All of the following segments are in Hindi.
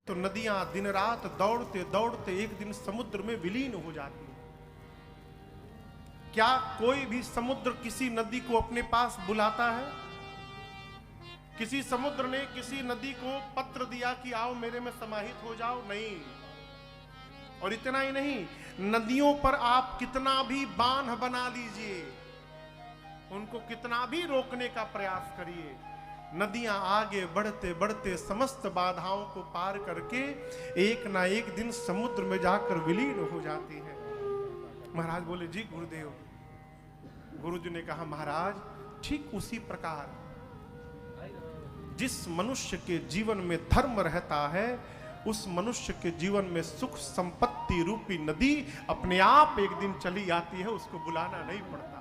तो नदियां दिन रात दौड़ते दौड़ते एक दिन समुद्र में विलीन हो जाती हैं। क्या कोई भी समुद्र किसी नदी को अपने पास बुलाता है? किसी समुद्र ने किसी नदी को पत्र दिया कि आओ मेरे में समाहित हो जाओ? नहीं। और इतना ही नहीं, नदियों पर आप कितना भी बांध बना लीजिए, उनको कितना भी रोकने का प्रयास करिए, नदियां आगे बढ़ते बढ़ते समस्त बाधाओं को पार करके एक ना एक दिन समुद्र में जाकर विलीन हो जाती हैं। महाराज बोले, जी गुरुदेव। गुरुजी ने कहा, महाराज ठीक उसी प्रकार जिस मनुष्य के जीवन में धर्म रहता है, उस मनुष्य के जीवन में सुख संपत्ति रूपी नदी अपने आप एक दिन चली आती है, उसको बुलाना नहीं पड़ता।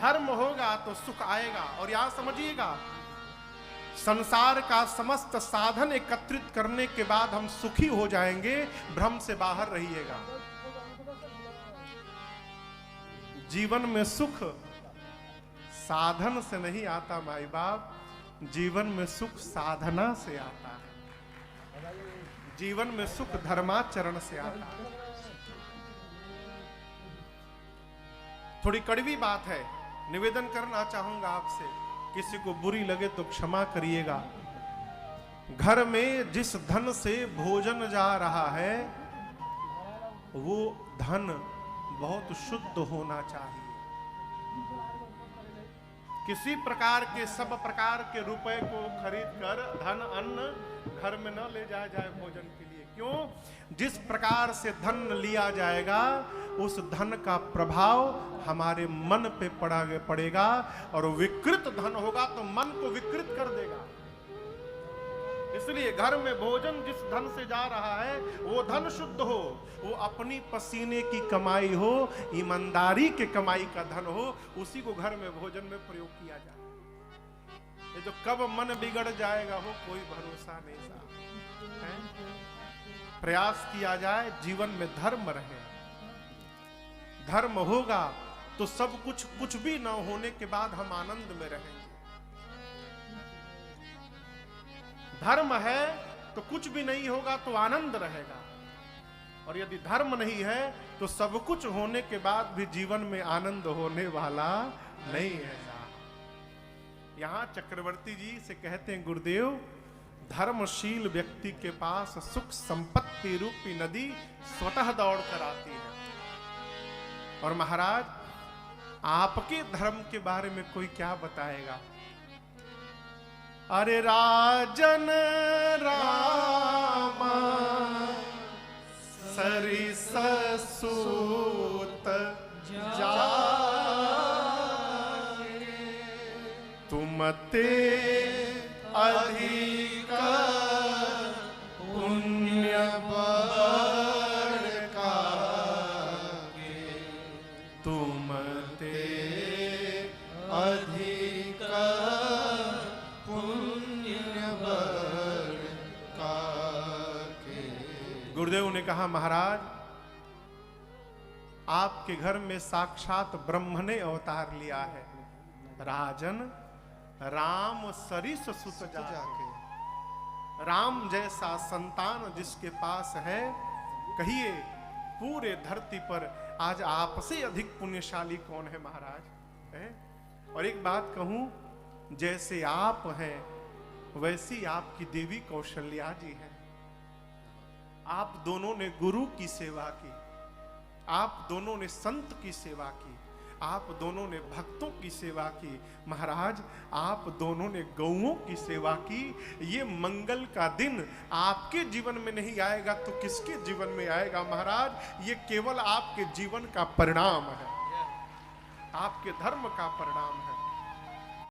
धर्म होगा तो सुख आएगा। और यहां समझिएगा, संसार का समस्त साधन एकत्रित करने के बाद हम सुखी हो जाएंगे, भ्रम से बाहर रहिएगा। जीवन में सुख साधन से नहीं आता माई बाप, जीवन में सुख साधना से आता है। जीवन में सुख धर्माचरण से आता है। थोड़ी कड़वी बात है, निवेदन करना चाहूंगा आपसे, किसी को बुरी लगे तो क्षमा करिएगा। घर में जिस धन से भोजन जा रहा है, वो धन बहुत शुद्ध होना चाहिए। किसी प्रकार के सब प्रकार के रुपए को खरीद कर धन अन्न घर में न ले जाया जाए भोजन के लिए। क्यों? जिस प्रकार से धन लिया जाएगा, उस धन का प्रभाव हमारे मन पे पड़ेगा, और विकृत धन होगा तो मन को विकृत कर देगा। इसलिए घर में भोजन जिस धन से जा रहा है, वो धन शुद्ध हो, वो अपनी पसीने की कमाई हो, ईमानदारी के कमाई का धन हो, उसी को घर में भोजन में प्रयोग किया जाए। ये जो कब मन बिगड़ जाएगा हो, कोई भरोसा नहीं साहब है। प्रयास किया जाए जीवन में धर्म रहे। धर्म होगा तो सब कुछ भी न होने के बाद हम आनंद में रहेंगे। धर्म है तो कुछ भी नहीं होगा तो आनंद रहेगा, और यदि धर्म नहीं है तो सब कुछ होने के बाद भी जीवन में आनंद होने वाला नहीं है। यहां चक्रवर्ती जी से कहते हैं, गुरुदेव, धर्मशील व्यक्ति के पास सुख संपत्ति रूपी नदी स्वतः दौड़ कर आती है। और महाराज, आपके धर्म के बारे में कोई क्या बताएगा? अरे राजन रामा सरिस सूत जागे, तुमते अधिक पुण्य बड़ कागे, तुमते अधिक गुरुदेव ने कहा, महाराज, आपके घर में साक्षात ब्रह्म ने अवतार लिया है। राजन राम सरिस सुत जाके, राम जैसा संतान जिसके पास है, कहिए पूरे धरती पर आज आपसे अधिक पुण्यशाली कौन है महाराज है? और एक बात कहूं, जैसे आप हैं वैसी आपकी देवी कौशल्या जी है। आप दोनों ने गुरु की सेवा की, आप दोनों ने संत की सेवा की, आप दोनों ने भक्तों की सेवा की। महाराज, आप दोनों ने गौओं की सेवा की। ये मंगल का दिन आपके जीवन में नहीं आएगा तो किसके जीवन में आएगा महाराज? ये केवल आपके जीवन का परिणाम है, आपके धर्म का परिणाम है।